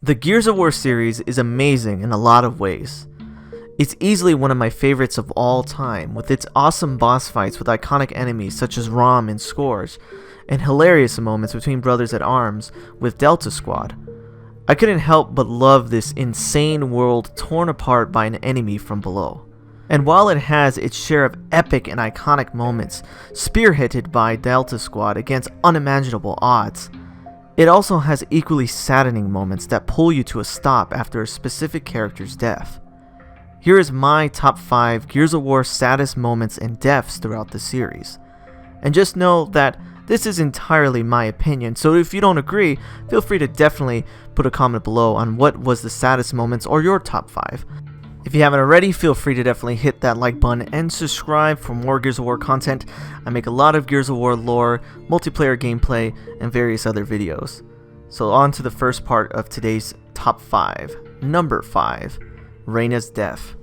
The Gears of War series is amazing in a lot of ways. It's easily one of my favorites of all time, with its awesome boss fights with iconic enemies such as Rom and Scourge, and hilarious moments between brothers at arms with Delta Squad. I couldn't help but love this insane world torn apart by an enemy from below. And while it has its share of epic and iconic moments, spearheaded by Delta Squad against unimaginable odds, it also has equally saddening moments that pull you to a stop after a specific character's death. Here is my top 5 Gears of War saddest moments and deaths throughout the series. And just know that this is entirely my opinion, so if you don't agree, feel free to definitely put a comment below on what was the saddest moments or your top 5. If you haven't already, feel free to definitely hit that like button and subscribe for more Gears of War content. I make a lot of Gears of War lore, multiplayer gameplay, and various other videos. So on to the first part of today's top 5. Number 5. Reynas Death.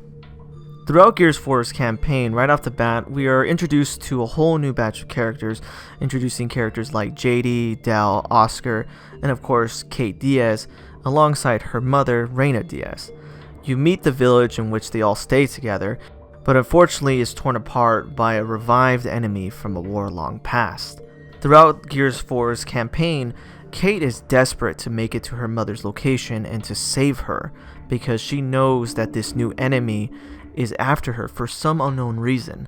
Throughout Gears 4's campaign, right off the bat, we are introduced to a whole new batch of characters, introducing characters like JD, Dal, Oscar, and of course Kate Diaz, alongside her mother, Reyna Diaz. You meet the village in which they all stay together, but unfortunately is torn apart by a revived enemy from a war long past. Throughout Gears 4's campaign, Kate is desperate to make it to her mother's location and to save her, because she knows that this new enemy is after her for some unknown reason,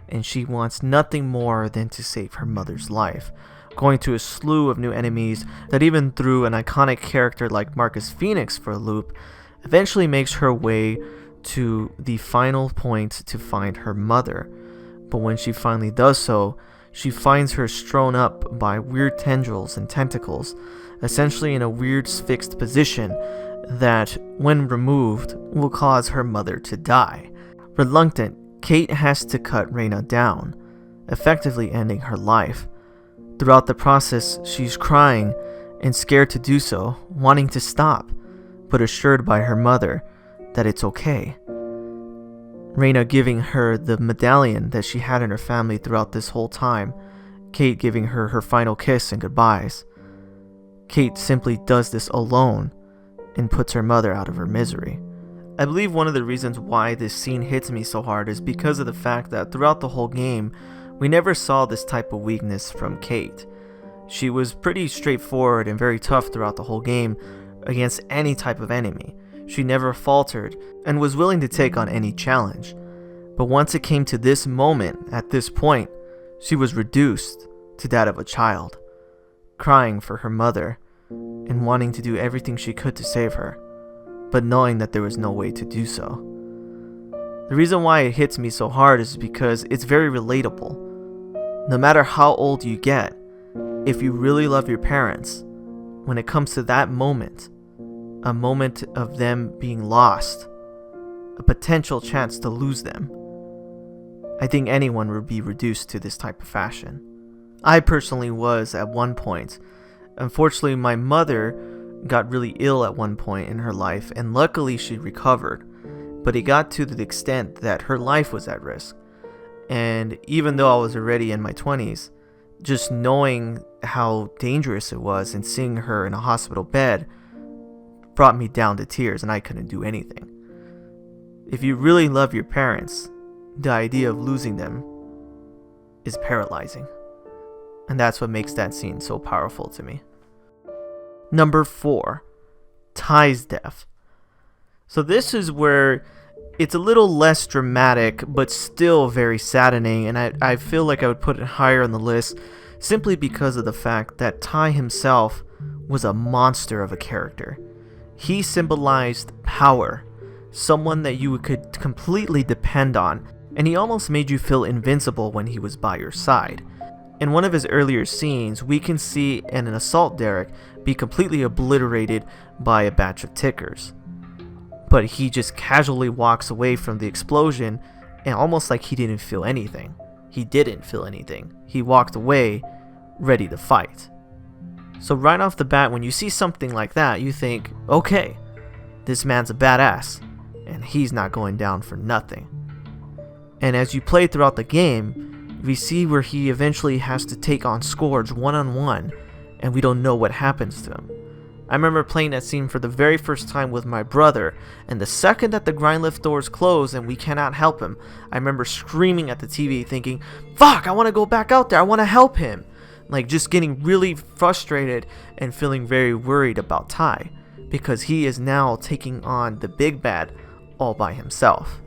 and she wants nothing more than to save her mother's life, going to a slew of new enemies that even threw an iconic character like Marcus Phoenix for a loop, eventually makes her way to the final point to find her mother. But when she finally does so, she finds her strewn up by weird tendrils and tentacles, essentially in a weird fixed position that, when removed, will cause her mother to die. Reluctant, Kate has to cut Reyna down, effectively ending her life. Throughout the process, she's crying and scared to do so, wanting to stop, but assured by her mother that it's okay. Reyna giving her the medallion that she had in her family throughout this whole time, Kate giving her her final kiss and goodbyes. Kate simply does this alone and puts her mother out of her misery. I believe one of the reasons why this scene hits me so hard is because of the fact that throughout the whole game, we never saw this type of weakness from Kate. She was pretty straightforward and very tough throughout the whole game against any type of enemy. She never faltered and was willing to take on any challenge. But once it came to this moment, at this point, she was reduced to that of a child, crying for her mother and wanting to do everything she could to save her, but knowing that there was no way to do so. The reason why it hits me so hard is because it's very relatable. No matter how old you get, if you really love your parents, when it comes to that moment, a moment of them being lost, a potential chance to lose them, I think anyone would be reduced to this type of fashion. I personally was at one point. Unfortunately, my mother got really ill at one point in her life, and luckily she recovered, but it got to the extent that her life was at risk. And even though I was already in my 20s, just knowing how dangerous it was and seeing her in a hospital bed brought me down to tears, and I couldn't do anything. If you really love your parents, the idea of losing them is paralyzing. And that's what makes that scene so powerful to me. Number 4. Tys Death. So this is where it's a little less dramatic, but still very saddening, and I feel like I would put it higher on the list simply because of the fact that Ty himself was a monster of a character. He symbolized power, someone that you could completely depend on, and he almost made you feel invincible when he was by your side. In one of his earlier scenes, we can see an assault derrick be completely obliterated by a batch of tickers. But he just casually walks away from the explosion, and almost like he didn't feel anything. He didn't feel anything. He walked away, ready to fight. So right off the bat, when you see something like that, you think, okay, this man's a badass, and he's not going down for nothing. And as you play throughout the game, we see where he eventually has to take on Scourge one-on-one, and we don't know what happens to him. I remember playing that scene for the very first time with my brother, and the second that the grind lift doors close and we cannot help him, I remember screaming at the TV thinking, fuck, I want to go back out there, I want to help him. Like, just getting really frustrated and feeling very worried about Ty, because he is now taking on the big bad all by himself.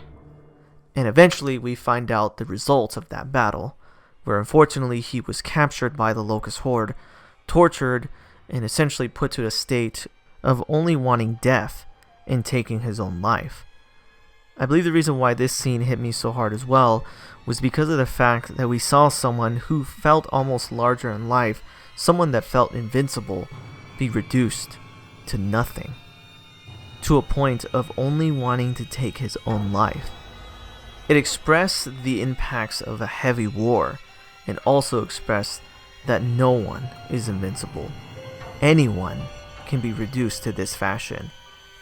And eventually we find out the results of that battle, where unfortunately he was captured by the Locust Horde, tortured, and essentially put to a state of only wanting death and taking his own life. I believe the reason why this scene hit me so hard as well was because of the fact that we saw someone who felt almost larger in life, someone that felt invincible, be reduced to nothing, to a point of only wanting to take his own life. It expressed the impacts of a heavy war, and also expressed that no one is invincible. Anyone can be reduced to this fashion.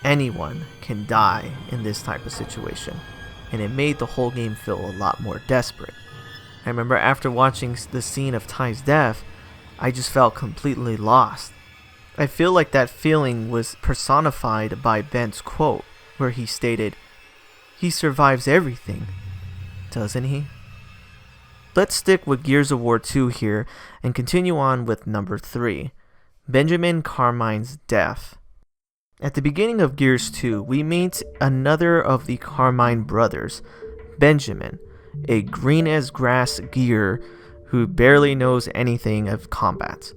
Anyone can die in this type of situation, and it made the whole game feel a lot more desperate. I remember after watching the scene of Tys Death, I just felt completely lost. I feel like that feeling was personified by Ben's quote, where he stated, "He survives everything, doesn't he?" Let's stick with Gears of War 2 here and continue on with number 3, Benjamin Carmine's death. At the beginning of Gears 2, we meet another of the Carmine brothers, Benjamin, a green-as-grass gear who barely knows anything of combat.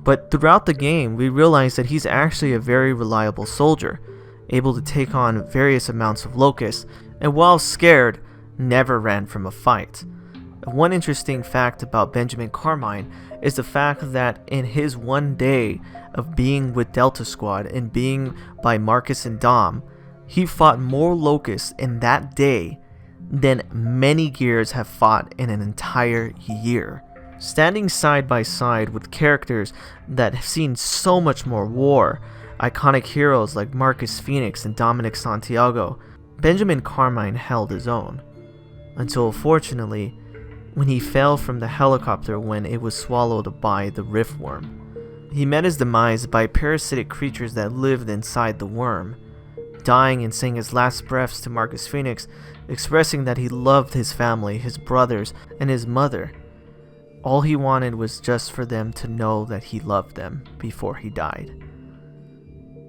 But throughout the game, we realize that he's actually a very reliable soldier, able to take on various amounts of locusts, and while scared, never ran from a fight. One interesting fact about Benjamin Carmine is the fact that in his one day of being with Delta Squad and being by Marcus and Dom, he fought more locusts in that day than many gears have fought in an entire year. Standing side by side with characters that have seen so much more war, iconic heroes like Marcus Phoenix and Dominic Santiago, Benjamin Carmine held his own. Until fortunately, when he fell from the helicopter when it was swallowed by the rift worm. He met his demise by parasitic creatures that lived inside the worm, dying and saying his last breaths to Marcus Phoenix, expressing that he loved his family, his brothers, and his mother. All he wanted was just for them to know that he loved them before he died.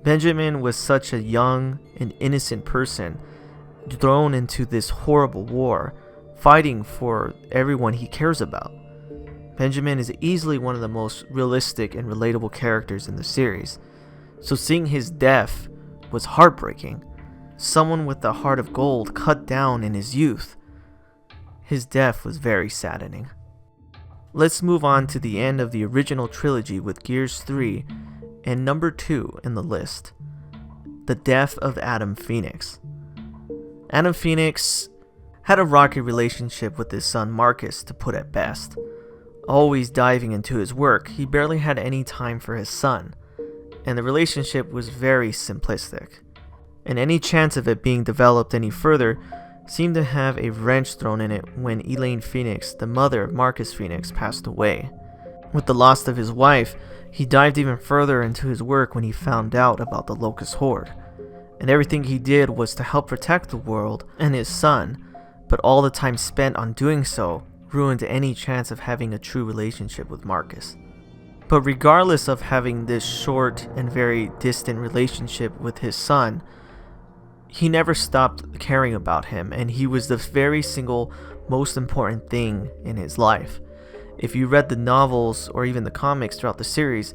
Benjamin was such a young and innocent person, thrown into this horrible war, fighting for everyone he cares about. Benjamin is easily one of the most realistic and relatable characters in the series, so seeing his death was heartbreaking. Someone with a heart of gold cut down in his youth. His death was very saddening. Let's move on to the end of the original trilogy with Gears 3 and number 2 in the list, the death of Adam Phoenix. Adam Phoenix had a rocky relationship with his son Marcus, to put it best. Always diving into his work, he barely had any time for his son, and the relationship was very simplistic. And any chance of it being developed any further seemed to have a wrench thrown in it when Elaine Phoenix, the mother of Marcus Phoenix, passed away. With the loss of his wife, he dived even further into his work when he found out about the Locust Horde, and everything he did was to help protect the world and his son, but all the time spent on doing so ruined any chance of having a true relationship with Marcus. But regardless of having this short and very distant relationship with his son, he never stopped caring about him, and he was the very single most important thing in his life. If you read the novels or even the comics throughout the series,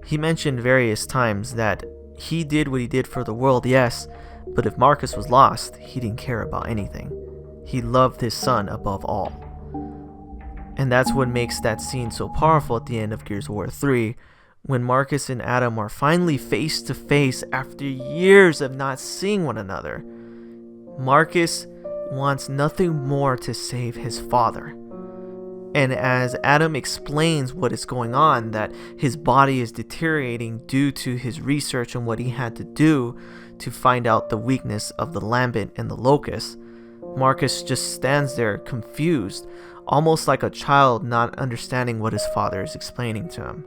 he mentioned various times that he did what he did for the world, yes, but if Marcus was lost, he didn't care about anything. He loved his son above all. And that's what makes that scene so powerful at the end of Gears of War 3, when Marcus and Adam are finally face to face after years of not seeing one another. Marcus wants nothing more to save his father. And as Adam explains what is going on, that his body is deteriorating due to his research and what he had to do to find out the weakness of the Lambent and the Locust, Marcus just stands there confused, almost like a child not understanding what his father is explaining to him.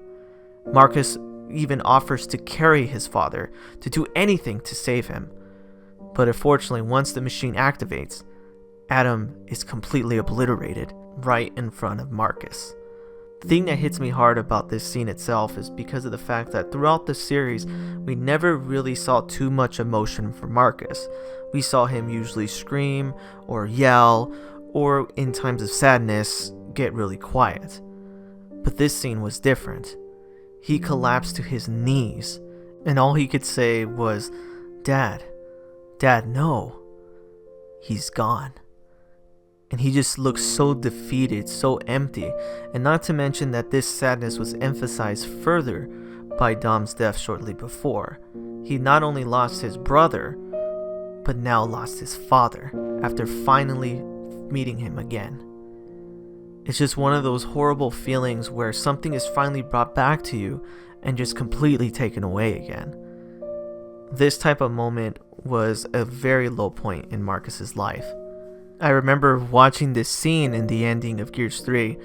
Marcus even offers to carry his father, to do anything to save him. But unfortunately, once the machine activates, Adam is completely obliterated right in front of Marcus. The thing that hits me hard about this scene itself is because of the fact that throughout the series, we never really saw too much emotion from Marcus. We saw him usually scream or yell, or in times of sadness, get really quiet. But this scene was different. He collapsed to his knees, and all he could say was, "Dad, Dad, no." He's gone. And he just looks so defeated, so empty, and not to mention that this sadness was emphasized further by Dom's death shortly before. He not only lost his brother, but now lost his father after finally meeting him again. It's just one of those horrible feelings where something is finally brought back to you and just completely taken away again. This type of moment was a very low point in Marcus's life. I remember watching this scene in the ending of Gears 3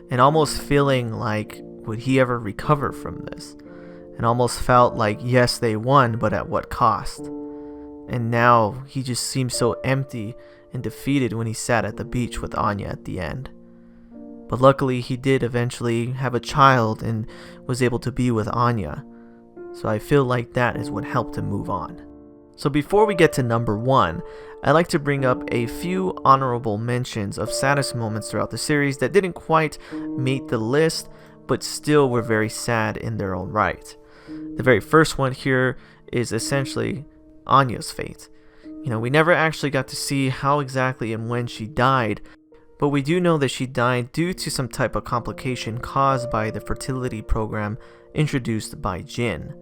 and almost feeling like, would he ever recover from this? And almost felt like, yes, they won, but at what cost? And now he just seems so empty and defeated when he sat at the beach with Anya at the end. But luckily he did eventually have a child and was able to be with Anya. So I feel like that is what helped him move on. So before we get to number 1, I'd like to bring up a few honorable mentions of saddest moments throughout the series that didn't quite meet the list, but still were very sad in their own right. The very first one here is essentially Anya's fate. We never actually got to see how exactly and when she died, but we do know that she died due to some type of complication caused by the fertility program introduced by Jin.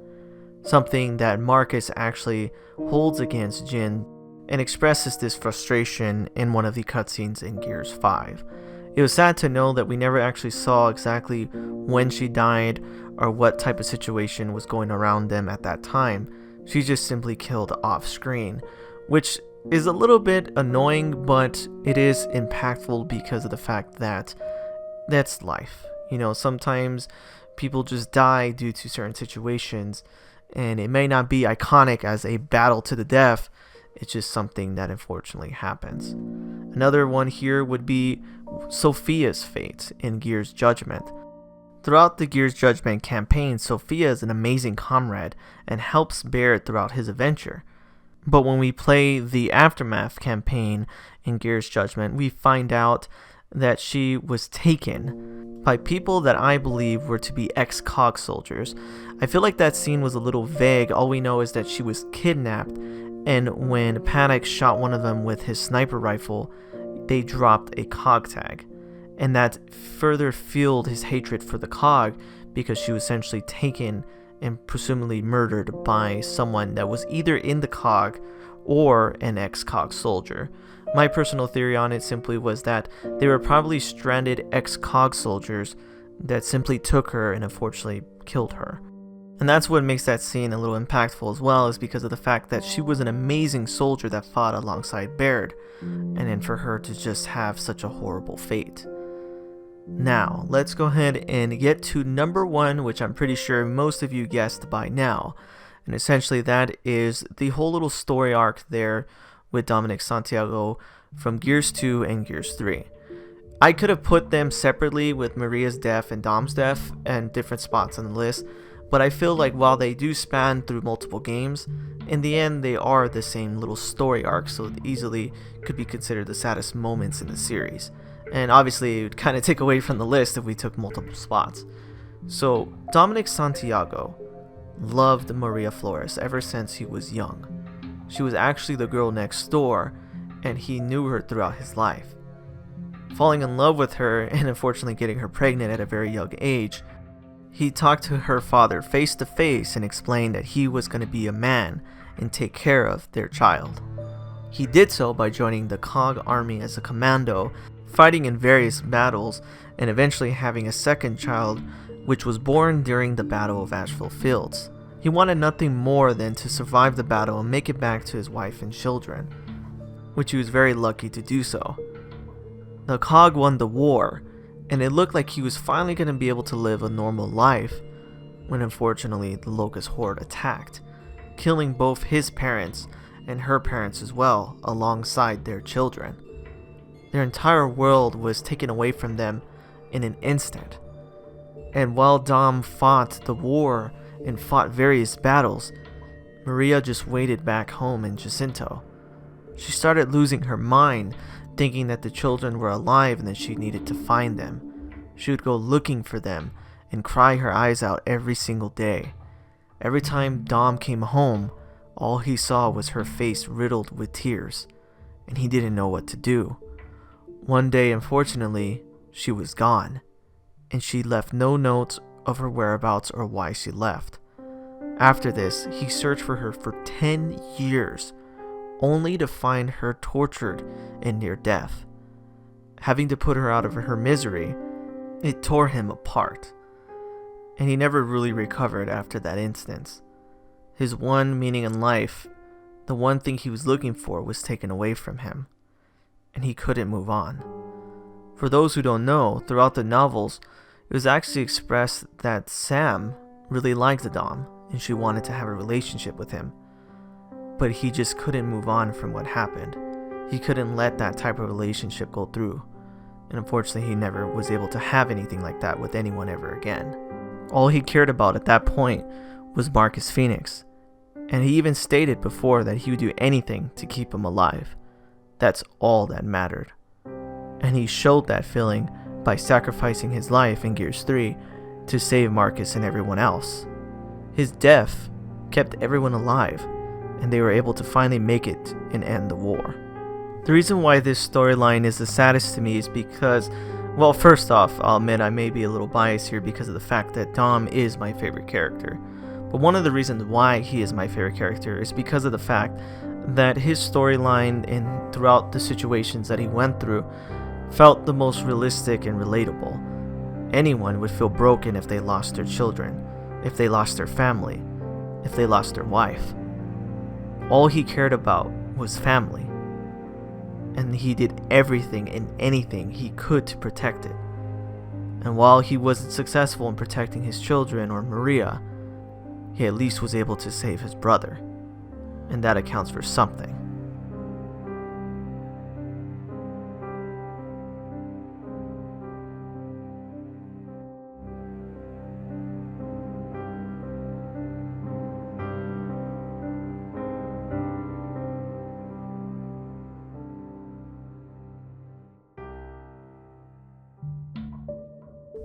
Something that Marcus actually holds against Jin and expresses this frustration in one of the cutscenes in Gears 5. It was sad to know that we never actually saw exactly when she died or what type of situation was going around them at that time. She just simply killed off screen, which is a little bit annoying, but it is impactful because of the fact that that's life. Sometimes people just die due to certain situations, and it may not be iconic as a battle to the death. It's just something that unfortunately happens. Another one here would be Sophia's fate in Gears Judgment. Throughout the Gears Judgment campaign, Sophia is an amazing comrade and helps Barrett throughout his adventure. But when we play the Aftermath campaign in Gears Judgment, we find out that she was taken by people that I believe were to be ex-COG soldiers. I feel like that scene was a little vague. All we know is that she was kidnapped, and when Panic shot one of them with his sniper rifle, they dropped a COG tag. And that further fueled his hatred for the COG because she was essentially taken and presumably murdered by someone that was either in the COG or an ex-COG soldier. My personal theory on it simply was that they were probably stranded ex-COG soldiers that simply took her and unfortunately killed her. And that's what makes that scene a little impactful as well, is because of the fact that she was an amazing soldier that fought alongside Baird, and then for her to just have such a horrible fate. Now, let's go ahead and get to number 1, which I'm pretty sure most of you guessed by now. And essentially that is the whole little story arc there with Dominic Santiago from Gears 2 and Gears 3. I could have put them separately with Maria's death and Dom's death and different spots on the list, but I feel like while they do span through multiple games, in the end they are the same little story arc, so it easily could be considered the saddest moments in the series. And obviously it would kind of take away from the list if we took multiple spots. So Dominic Santiago loved Maria Flores ever since he was young. She was actually the girl next door, and he knew her throughout his life. Falling in love with her and unfortunately getting her pregnant at a very young age, he talked to her father face to face and explained that he was going to be a man and take care of their child. He did so by joining the COG army as a commando, fighting in various battles, and eventually having a second child, which was born during the Battle of Asheville Fields. He wanted nothing more than to survive the battle and make it back to his wife and children, which he was very lucky to do so. The COG won the war, and it looked like he was finally going to be able to live a normal life, when unfortunately the Locust Horde attacked, killing both his parents and her parents as well, alongside their children. Their entire world was taken away from them in an instant. And while Dom fought the war and fought various battles, Maria just waited back home in Jacinto. She started losing her mind, thinking that the children were alive and that she needed to find them. She would go looking for them and cry her eyes out every single day. Every time Dom came home, all he saw was her face riddled with tears, and he didn't know what to do. One day, unfortunately, she was gone, and she left no notes of her whereabouts or why she left. After this, he searched for her for 10 years, only to find her tortured and near death. Having to put her out of her misery, it tore him apart, and he never really recovered after that instance. His one meaning in life, the one thing he was looking for, was taken away from him, and he couldn't move on. For those who don't know, throughout the novels, it was actually expressed that Sam really liked Dom, and she wanted to have a relationship with him. But he just couldn't move on from what happened. He couldn't let that type of relationship go through, and unfortunately he never was able to have anything like that with anyone ever again. All he cared about at that point was Marcus Phoenix, and he even stated before that he would do anything to keep him alive. That's all that mattered. And he showed that feeling by sacrificing his life in Gears 3 to save Marcus and everyone else. His death kept everyone alive, and they were able to finally make it and end the war. The reason why this storyline is the saddest to me is because, well, first off, I'll admit I may be a little biased here because of the fact that Dom is my favorite character. But one of the reasons why he is my favorite character is because of the fact that his storyline and throughout the situations that he went through felt the most realistic and relatable. Anyone would feel broken if they lost their children, if they lost their family, if they lost their wife. All he cared about was family, and he did everything and anything he could to protect it. And while he wasn't successful in protecting his children or Maria, he at least was able to save his brother, and that accounts for something.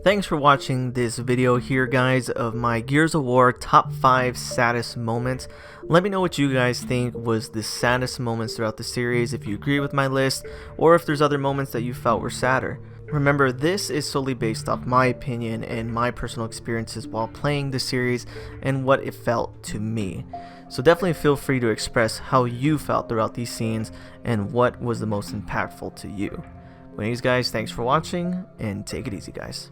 Thanks for watching this video here, guys, of my Gears of War top 5 saddest moments. Let me know what you guys think was the saddest moments throughout the series, if you agree with my list, or if there's other moments that you felt were sadder. Remember, this is solely based off my opinion and my personal experiences while playing the series and what it felt to me. So definitely feel free to express how you felt throughout these scenes and what was the most impactful to you. Anyways, guys, thanks for watching, and take it easy, guys.